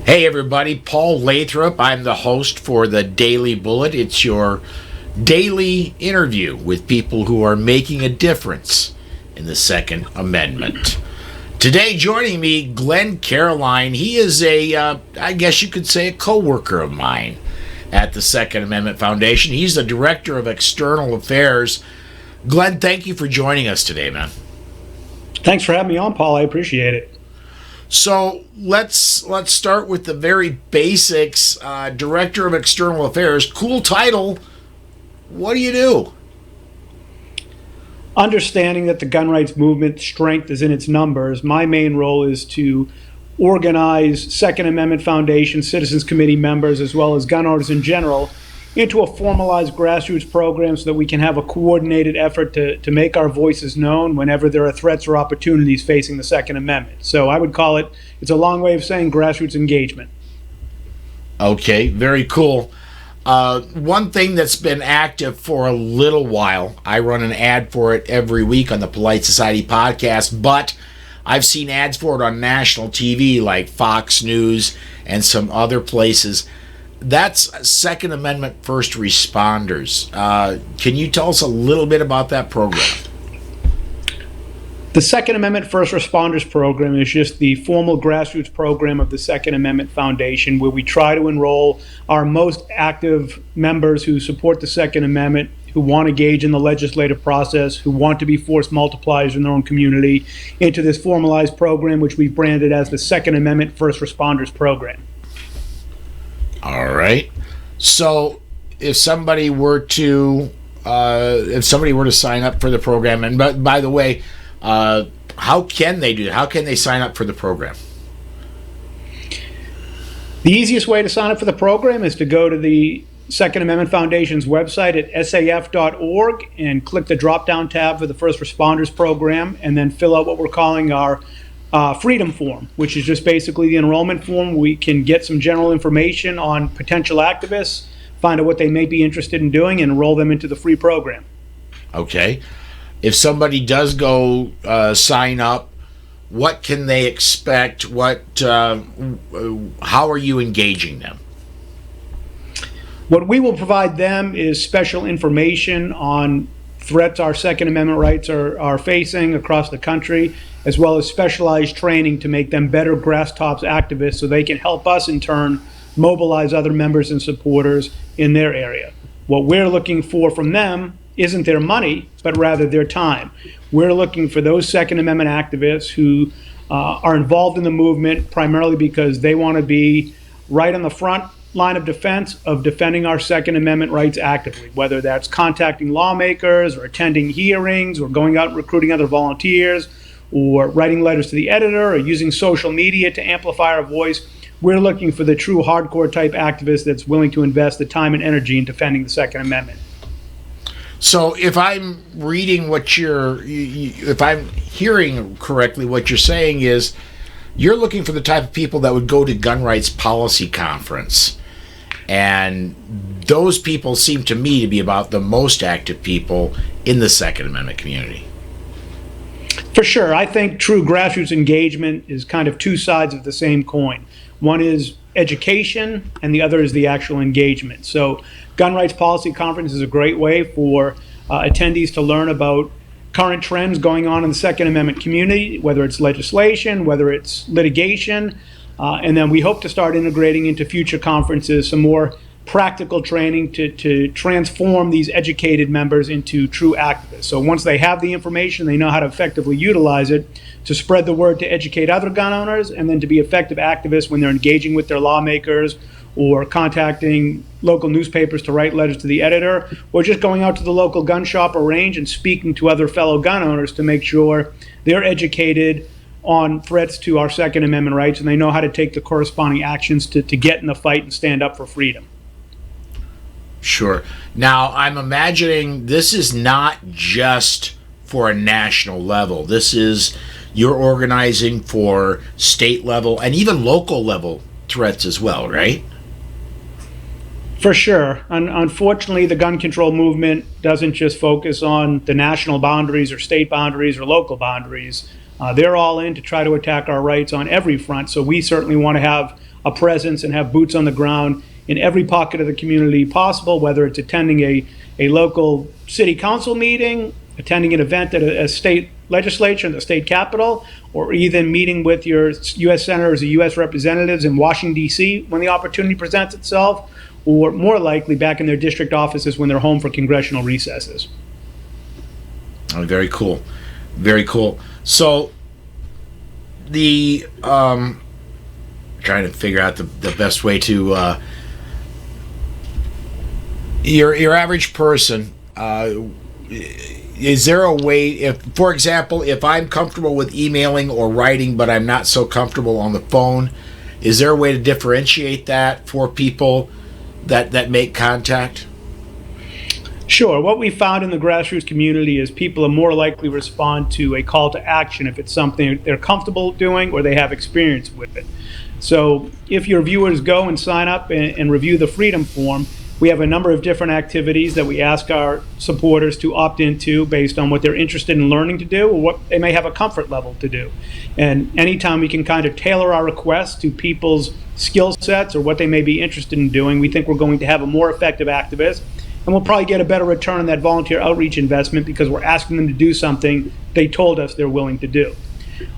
Hey everybody, Paul Lathrop. I'm the host for the Daily Bullet. It's your daily interview with people who are making a difference in the Second Amendment. Today joining me, Glen Caroline. He is I guess you could say, a co-worker of mine at the Second Amendment Foundation. He's the Director of External Affairs. Glen, thank you for joining us today, man. Thanks for having me on, Paul. I appreciate it. So let's start with the very basics. Director of External Affairs, cool title. What do you do? Understanding that the gun rights movement strength is in its numbers, my main role is to organize Second Amendment Foundation, Citizens Committee members, as well as gun owners in general, into a formalized grassroots program so that we can have a coordinated effort to make our voices known whenever there are threats or opportunities facing the Second Amendment. So I would call it's a long way of saying grassroots engagement. Okay, very cool. One thing that's been active for a little while, I run an ad for it every week on the Polite Society podcast, but I've seen ads for it on national TV like Fox News and some other places. That's Second Amendment First Responders. Can you tell us a little bit about that program? The Second Amendment First Responders program is just the formal grassroots program of the Second Amendment Foundation, where we try to enroll our most active members who support the Second Amendment, who want to engage in the legislative process, who want to be force multipliers in their own community, into this formalized program, which we've branded as the Second Amendment First Responders program. All right. So if somebody were to sign up for the program, and by the way, how can they do that? How can they sign up for the program? The easiest way to sign up for the program is to go to the Second Amendment Foundation's website at saf.org and click the drop-down tab for the First Responders program, and then fill out what we're calling our Freedom Form, which is just basically the enrollment form. We can get some general information on potential activists, find out what they may be interested in doing, and enroll them into the free program. Okay. If somebody does go sign up, what can they expect? How are you engaging them? What we will provide them is special information on threats our Second Amendment rights are facing across the country, as well as specialized training to make them better grasstops activists so they can help us in turn mobilize other members and supporters in their area. What we're looking for from them isn't their money, but rather their time. We're looking for those Second Amendment activists who are involved in the movement primarily because they want to be right on the front line of defense of defending our Second Amendment rights actively, whether that's contacting lawmakers or attending hearings or going out and recruiting other volunteers or writing letters to the editor or using social media to amplify our voice. We're looking for the true hardcore type activist that's willing to invest the time and energy in defending the Second Amendment. So if I'm reading if I'm hearing correctly, what you're saying is you're looking for the type of people that would go to Gun Rights Policy Conference. And those people seem to me to be about the most active people in the Second Amendment community. For sure. I think true grassroots engagement is kind of two sides of the same coin. One is education, and the other is the actual engagement. So Gun Rights Policy Conference is a great way for attendees to learn about current trends going on in the Second Amendment community, whether it's legislation, whether it's litigation, and then we hope to start integrating into future conferences some more practical training to transform these educated members into true activists. So once they have the information, they know how to effectively utilize it to spread the word to educate other gun owners, and then to be effective activists when they're engaging with their lawmakers or contacting local newspapers to write letters to the editor, or just going out to the local gun shop or range and speaking to other fellow gun owners to make sure they're educated on threats to our Second Amendment rights and they know how to take the corresponding actions to get in the fight and stand up for freedom. Sure. Now, I'm imagining this is not just for a national level. You're organizing for state level and even local level threats as well, right? For sure. Unfortunately, the gun control movement doesn't just focus on the national boundaries or state boundaries or local boundaries. They're all in to try to attack our rights on every front. So we certainly want to have a presence and have boots on the ground in every pocket of the community possible, whether it's attending a local city council meeting, attending an event at a state legislature in the state capitol, or even meeting with your U.S. senators or U.S. representatives in Washington, D.C. when the opportunity presents itself, or more likely back in their district offices when they're home for congressional recesses. Oh, very cool. Very cool. So the trying to figure out the best way to your average person, is there a way, if, for example, if I'm comfortable with emailing or writing, but I'm not so comfortable on the phone, is there a way to differentiate that for people that make contact? Sure. What we found in the grassroots community is people are more likely to respond to a call to action if it's something they're comfortable doing or they have experience with it. So if your viewers go and sign up and review the Freedom Form, we have a number of different activities that we ask our supporters to opt into based on what they're interested in learning to do or what they may have a comfort level to do. And anytime we can kind of tailor our requests to people's skill sets or what they may be interested in doing, we think we're going to have a more effective activist. And we'll probably get a better return on that volunteer outreach investment because we're asking them to do something they told us they're willing to do.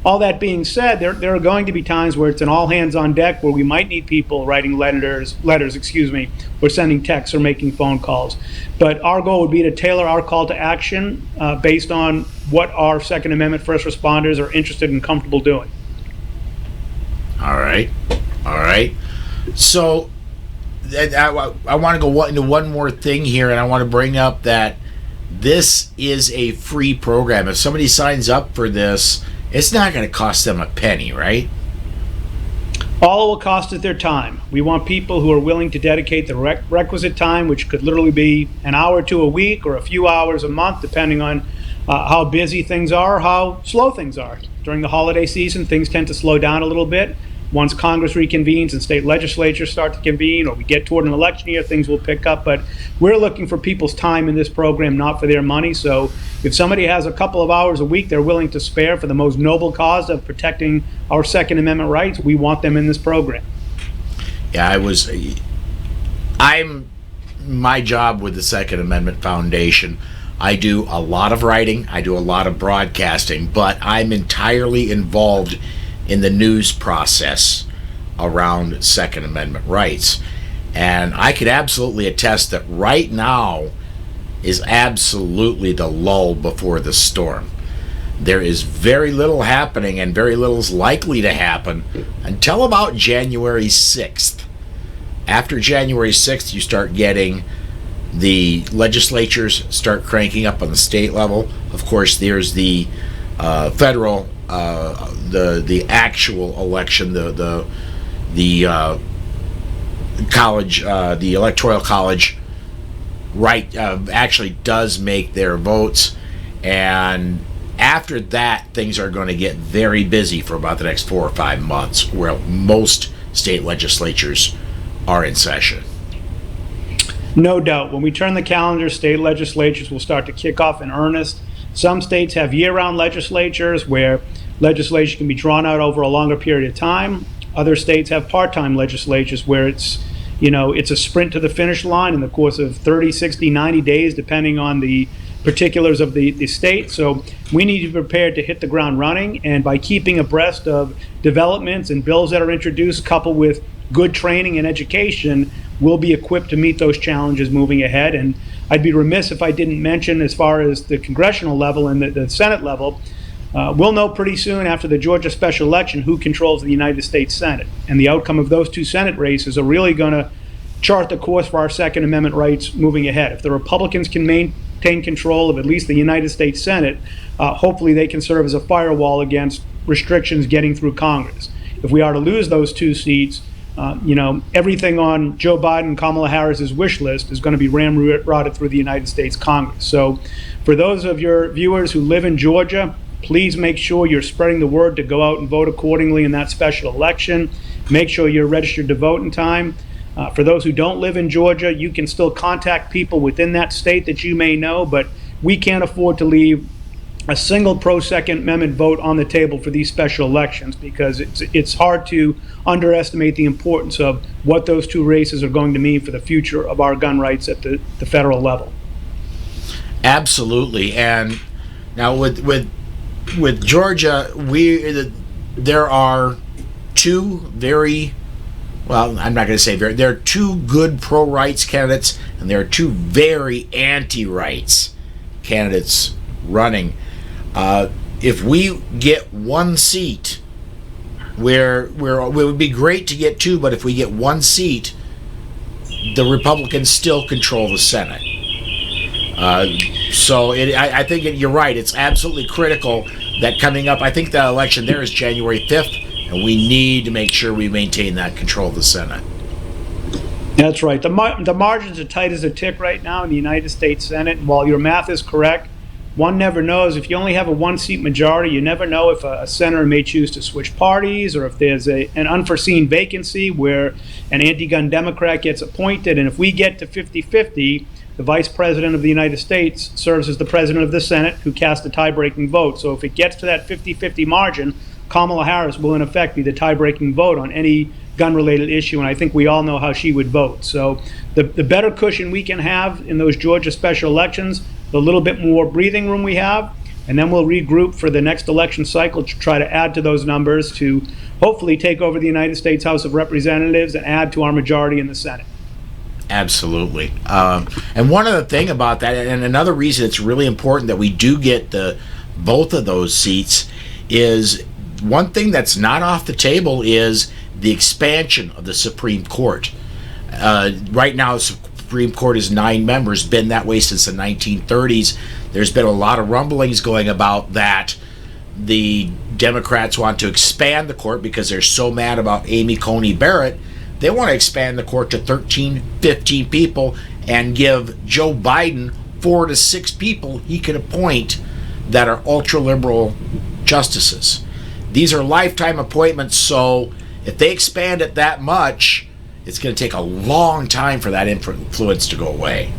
All that being said, there are going to be times where it's an all hands on deck where we might need people writing letters, or sending texts or making phone calls. But our goal would be to tailor our call to action based on what our Second Amendment first responders are interested and comfortable doing. All right. So I want to go into one more thing here, and I want to bring up that this is a free program. If somebody signs up for this, it's not going to cost them a penny, right? All it will cost is their time. We want people who are willing to dedicate the requisite time, which could literally be an hour to a week or a few hours a month, depending on how busy things are, how slow things are. During the holiday season, things tend to slow down a little bit. Once Congress reconvenes and state legislatures start to convene, or we get toward an election year, things will pick up. But we're looking for people's time in this program, not for their money. So if somebody has a couple of hours a week they're willing to spare for the most noble cause of protecting our Second Amendment rights, we want them in this program. Yeah, I'm my job with the Second Amendment Foundation. I do a lot of writing, I do a lot of broadcasting, but I'm entirely involved in the news process around Second Amendment rights. And I could absolutely attest that right now is absolutely the lull before the storm. There is very little happening, and very little is likely to happen until about January 6th. After January 6th, you start getting the legislatures start cranking up on the state level. Of course, there's the federal the actual election, the college, the electoral college, actually does make their votes, and after that, things are going to get very busy for about the next 4 or 5 months, where most state legislatures are in session. No doubt. When we turn the calendar, state legislatures will start to kick off in earnest. Some states have year-round legislatures where legislation can be drawn out over a longer period of time. Other states have part-time legislatures where it's a sprint to the finish line in the course of 30, 60, 90 days, depending on the particulars of the state. So we need to be prepared to hit the ground running, and by keeping abreast of developments and bills that are introduced, coupled with good training and education, we'll be equipped to meet those challenges moving ahead. And I'd be remiss if I didn't mention, as far as the congressional level and the Senate level, we'll know pretty soon after the Georgia special election who controls the United States Senate. And the outcome of those two Senate races are really going to chart the course for our Second Amendment rights moving ahead. If the Republicans can maintain control of at least the United States Senate, hopefully they can serve as a firewall against restrictions getting through Congress. If we are to lose those two seats, everything on Joe Biden and Kamala Harris's wish list is going to be ramrodded through the United States Congress. So for those of your viewers who live in Georgia, please make sure you're spreading the word to go out and vote accordingly in that special election. Make sure you're registered to vote in time. For those who don't live in Georgia, you can still contact people within that state that you may know, but we can't afford to leave a single pro-Second Amendment vote on the table for these special elections, because it's hard to underestimate the importance of what those two races are going to mean for the future of our gun rights at the federal level. Absolutely. And now with Georgia, there are two very, well, I'm not going to say very, there are two good pro-rights candidates, and there are two very anti-rights candidates running. If we get one seat, it would be great to get two, but if we get one seat, the Republicans still control the Senate. I think you're right. It's absolutely critical that coming up, I think the election there is January 5th, and we need to make sure we maintain that control of the Senate. That's right. The margins are tight as a tick right now in the United States Senate, and while your math is correct, one never knows. If you only have a one-seat majority, you never know if a senator may choose to switch parties, or if there's an unforeseen vacancy where an anti-gun Democrat gets appointed. And if we get to 50-50, the Vice President of the United States serves as the President of the Senate, who casts a tie-breaking vote. So if it gets to that 50-50 margin, Kamala Harris will in effect be the tie-breaking vote on any gun-related issue, and I think we all know how she would vote. So the better cushion we can have in those Georgia special elections, the little bit more breathing room we have, and then we'll regroup for the next election cycle to try to add to those numbers to hopefully take over the United States House of Representatives and add to our majority in the Senate. Absolutely. And one other thing about that, and another reason it's really important that we do get both of those seats, is one thing that's not off the table is the expansion of the Supreme Court. Right now, the Supreme Court is 9 members, been that way since the 1930s. There's been a lot of rumblings going about that the Democrats want to expand the court because they're so mad about Amy Coney Barrett. They want to expand the court to 13, 15 people and give Joe Biden 4 to 6 people he can appoint that are ultra-liberal justices. These are lifetime appointments, so if they expand it that much, it's going to take a long time for that influence to go away.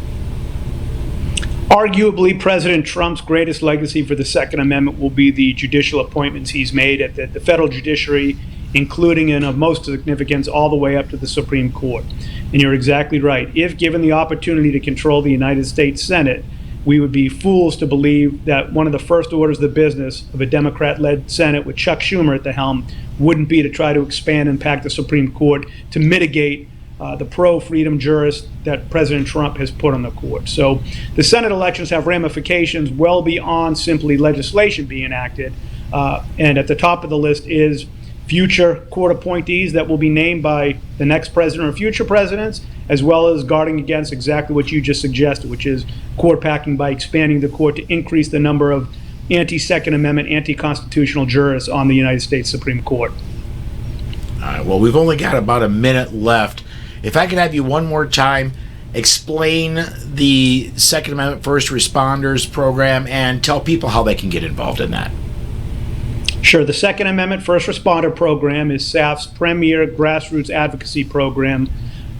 Arguably, President Trump's greatest legacy for the Second Amendment will be the judicial appointments he's made at the federal judiciary, including, and of most significance, all the way up to the Supreme Court. And you're exactly right. If given the opportunity to control the United States Senate, we would be fools to believe that one of the first orders of the business of a Democrat-led Senate with Chuck Schumer at the helm wouldn't be to try to expand and pack the Supreme Court to mitigate the pro-freedom jurists that President Trump has put on the court. So the Senate elections have ramifications well beyond simply legislation being enacted. And at the top of the list is future court appointees that will be named by the next president or future presidents, as well as guarding against exactly what you just suggested, which is court packing by expanding the court to increase the number of anti-Second Amendment, anti-constitutional jurists on the United States Supreme Court. All right, well, we've only got about a minute left. If I could have you one more time explain the Second Amendment First Responders program and tell people how they can get involved in that. Sure. The Second Amendment First Responder Program is SAF's premier grassroots advocacy program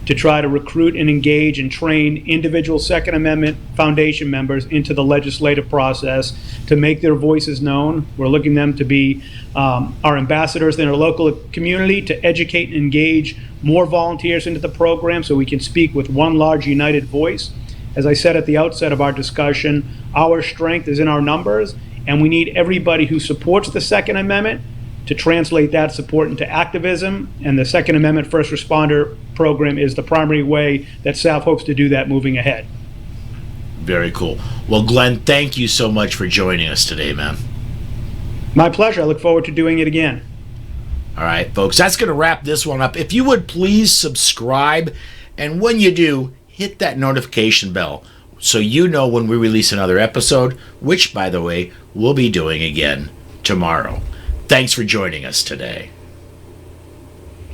to try to recruit and engage and train individual Second Amendment Foundation members into the legislative process to make their voices known. We're looking them to be our ambassadors in our local community, to educate and engage more volunteers into the program so we can speak with one large united voice. As I said at the outset of our discussion, our strength is in our numbers, and we need everybody who supports the Second Amendment to translate that support into activism, and the Second Amendment First Responder Program is the primary way that SAF hopes to do that moving ahead. Very cool. Well, Glenn, thank you so much for joining us today, man. My pleasure. I look forward to doing it again. All right, folks, that's going to wrap this one up. If you would please subscribe, and when you do, hit that notification bell so you know when we release another episode, which, by the way, we'll be doing again tomorrow. Thanks for joining us today.